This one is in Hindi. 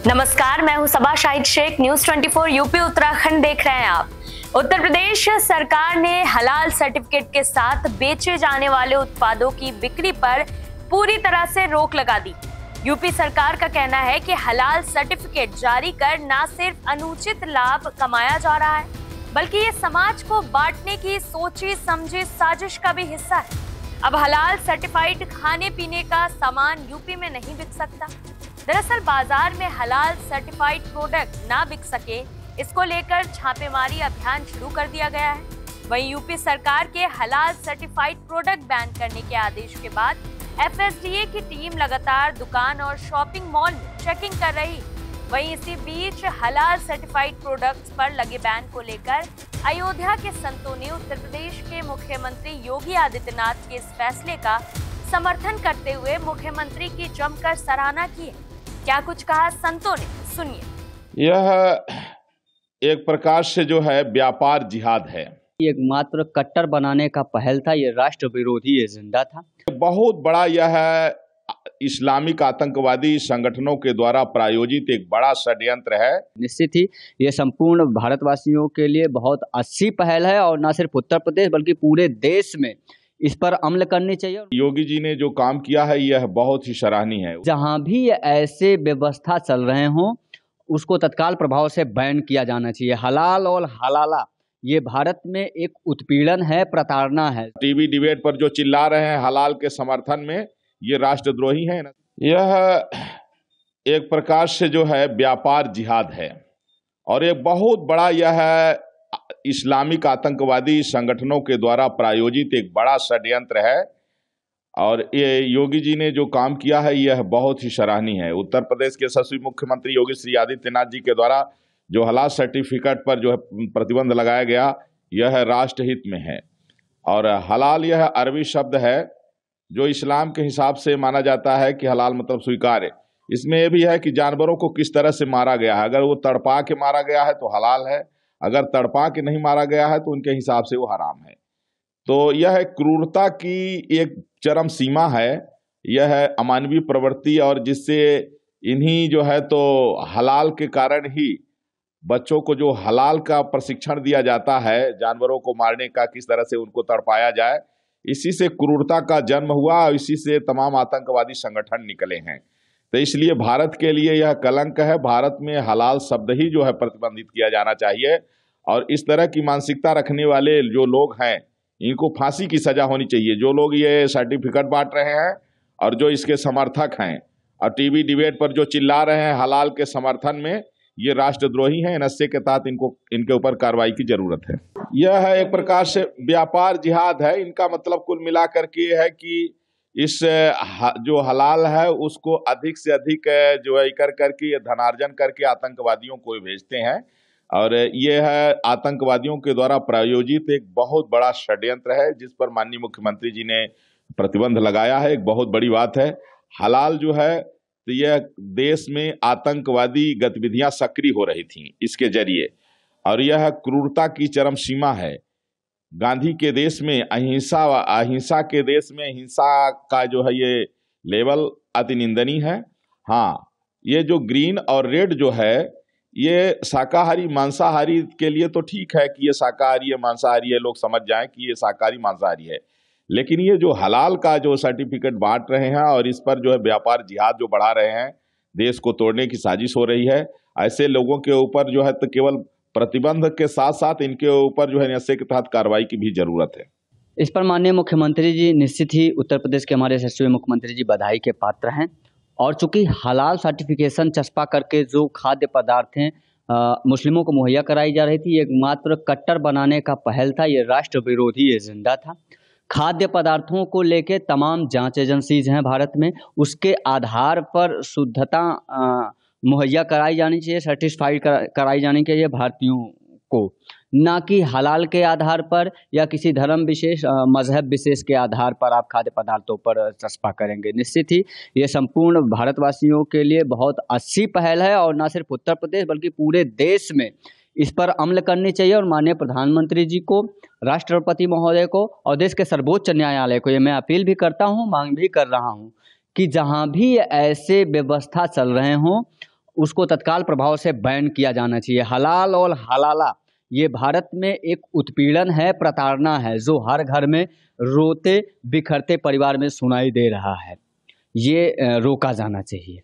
नमस्कार, मैं हूं सबा शाहिद शेख। न्यूज 24 यूपी उत्तराखंड देख रहे हैं आप। उत्तर प्रदेश सरकार ने हलाल सर्टिफिकेट के साथ बेचे जाने वाले उत्पादों की बिक्री पर पूरी तरह से रोक लगा दी। यूपी सरकार का कहना है कि हलाल सर्टिफिकेट जारी कर न सिर्फ अनुचित लाभ कमाया जा रहा है, बल्कि ये समाज को बांटने की सोची समझी साजिश का भी हिस्सा है। अब हलाल सर्टिफाइड खाने पीने का सामान यूपी में नहीं बिक सकता। दरअसल बाजार में हलाल सर्टिफाइड प्रोडक्ट ना बिक सके, इसको लेकर छापेमारी अभियान शुरू कर दिया गया है। वहीं यूपी सरकार के हलाल सर्टिफाइड प्रोडक्ट बैन करने के आदेश के बाद FSDA की टीम लगातार दुकान और शॉपिंग मॉल में चेकिंग कर रही। वहीं इसी बीच हलाल सर्टिफाइड प्रोडक्ट्स पर लगे बैन को लेकर अयोध्या के संतों ने उत्तर प्रदेश के मुख्यमंत्री योगी आदित्यनाथ के इस फैसले का समर्थन करते हुए मुख्यमंत्री की जमकर सराहना की है। क्या कुछ कहा संतों ने, सुनिए। यह एक प्रकार से जो है व्यापार जिहाद है। एक मात्र कट्टर बनाने का पहल था, ये राष्ट्र विरोधी एजेंडा था। बहुत बड़ा यह इस्लामिक आतंकवादी संगठनों के द्वारा प्रायोजित एक बड़ा षड्यंत्र है। निश्चित ही ये संपूर्ण भारतवासियों के लिए बहुत अच्छी पहल है और न सिर्फ उत्तर प्रदेश बल्कि पूरे देश में इस पर अमल करनी चाहिए। योगी जी ने जो काम किया है यह बहुत ही सराहनीय है। जहां भी ऐसे व्यवस्था चल रहे हों उसको तत्काल प्रभाव से बैन किया जाना चाहिए। हलाल और हलाला ये भारत में एक उत्पीड़न है, प्रताड़ना है। टीवी डिबेट पर जो चिल्ला रहे हैं हलाल के समर्थन में, ये राष्ट्रद्रोही है ना। यह एक प्रकार से जो है व्यापार जिहाद है और एक बहुत बड़ा यह इस्लामिक आतंकवादी संगठनों के द्वारा प्रायोजित एक बड़ा षड्यंत्र है। और ये योगी जी ने जो काम किया है यह बहुत ही सराहनीय है। उत्तर प्रदेश के यशस्वी मुख्यमंत्री योगी श्री आदित्यनाथ जी के द्वारा जो हलाल सर्टिफिकेट पर जो है प्रतिबंध लगाया गया, यह राष्ट्रहित में है। और हलाल यह अरबी शब्द है जो इस्लाम के हिसाब से माना जाता है कि हलाल मतलब स्वीकार्य। इसमें यह भी है कि जानवरों को किस तरह से मारा गया है। अगर वो तड़पा के मारा गया है तो हलाल है, अगर तड़पा के नहीं मारा गया है तो उनके हिसाब से वो हराम है। तो यह क्रूरता की एक चरम सीमा है, यह अमानवीय प्रवृत्ति, और जिससे इन्हीं जो है तो हलाल के कारण ही बच्चों को जो हलाल का प्रशिक्षण दिया जाता है, जानवरों को मारने का, किस तरह से उनको तड़पाया जाए, इसी से क्रूरता का जन्म हुआ और इसी से तमाम आतंकवादी संगठन निकले हैं। तो इसलिए भारत के लिए यह कलंक है। भारत में हलाल शब्द ही जो है प्रतिबंधित किया जाना चाहिए और इस तरह की मानसिकता रखने वाले जो लोग हैं इनको फांसी की सजा होनी चाहिए। जो लोग ये सर्टिफिकेट बांट रहे हैं और जो इसके समर्थक हैं और टीवी डिबेट पर जो चिल्ला रहे हैं हलाल के समर्थन में, ये राष्ट्रद्रोही हैं। नशे के तहत इनके ऊपर कार्रवाई की जरूरत है। यह है एक प्रकार से व्यापार जिहाद है। इनका मतलब कुल मिलाकर के है कि इस जो हलाल है उसको अधिक से अधिक जो है करके धनार्जन करके आतंकवादियों को भेजते हैं। और यह है आतंकवादियों के द्वारा प्रायोजित एक बहुत बड़ा षड्यंत्र है जिस पर माननीय मुख्यमंत्री जी ने प्रतिबंध लगाया है। एक बहुत बड़ी बात है। हलाल जो है तो यह देश में आतंकवादी गतिविधियां सक्रिय हो रही थी इसके जरिए, और यह क्रूरता की चरम सीमा है। गांधी के देश में अहिंसा के देश में हिंसा का जो है ये लेवल अति निंदनीय है। हाँ, ये जो ग्रीन और रेड जो है ये शाकाहारी मांसाहारी के लिए तो ठीक है कि ये शाकाहारी है मांसाहारी है, लोग समझ जाएं कि ये शाकाहारी मांसाहारी है। लेकिन ये जो हलाल का जो सर्टिफिकेट बांट रहे हैं और इस पर जो है व्यापार जिहाद जो बढ़ा रहे हैं, देश को तोड़ने की साजिश हो रही है। ऐसे लोगों के ऊपर जो है तो केवल प्रतिबंध के साथ साथ इनके ऊपर जो है नशे के तहत कार्रवाई की भी जरूरत है। इस पर माननीय मुख्यमंत्री जी निश्चित ही उत्तर प्रदेश के हमारे यशस्वी मुख्यमंत्री जी बधाई के पात्र हैं। और चूंकि हलाल सर्टिफिकेशन चस्पा करके जो खाद्य पदार्थें मुस्लिमों को मुहैया कराई जा रही थी, एक मात्र कट्टर बनाने का पहल था, ये राष्ट्र विरोधी एजेंडा था। खाद्य पदार्थों को लेके तमाम जांच एजेंसीज हैं भारत में, उसके आधार पर शुद्धता मुहैया कराई जानी चाहिए, सर्टिफाइड कराई जानी चाहिए भारतीयों को, ना कि हलाल के आधार पर या किसी धर्म विशेष मजहब विशेष के आधार पर आप खाद्य पदार्थों पर चस्पा करेंगे। निश्चित ही ये संपूर्ण भारतवासियों के लिए बहुत अच्छी पहल है और न सिर्फ उत्तर प्रदेश बल्कि पूरे देश में इस पर अमल करनी चाहिए। और माननीय प्रधानमंत्री जी को, राष्ट्रपति महोदय को और देश के सर्वोच्च न्यायालय को ये मैं अपील भी करता हूँ, मांग भी कर रहा हूँ कि जहाँ भी ऐसे व्यवस्था चल रहे हों उसको तत्काल प्रभाव से बैन किया जाना चाहिए। हलाल और हलाला ये भारत में एक उत्पीड़न है, प्रताड़ना है, जो हर घर में रोते बिखरते परिवार में सुनाई दे रहा है। ये रोका जाना चाहिए।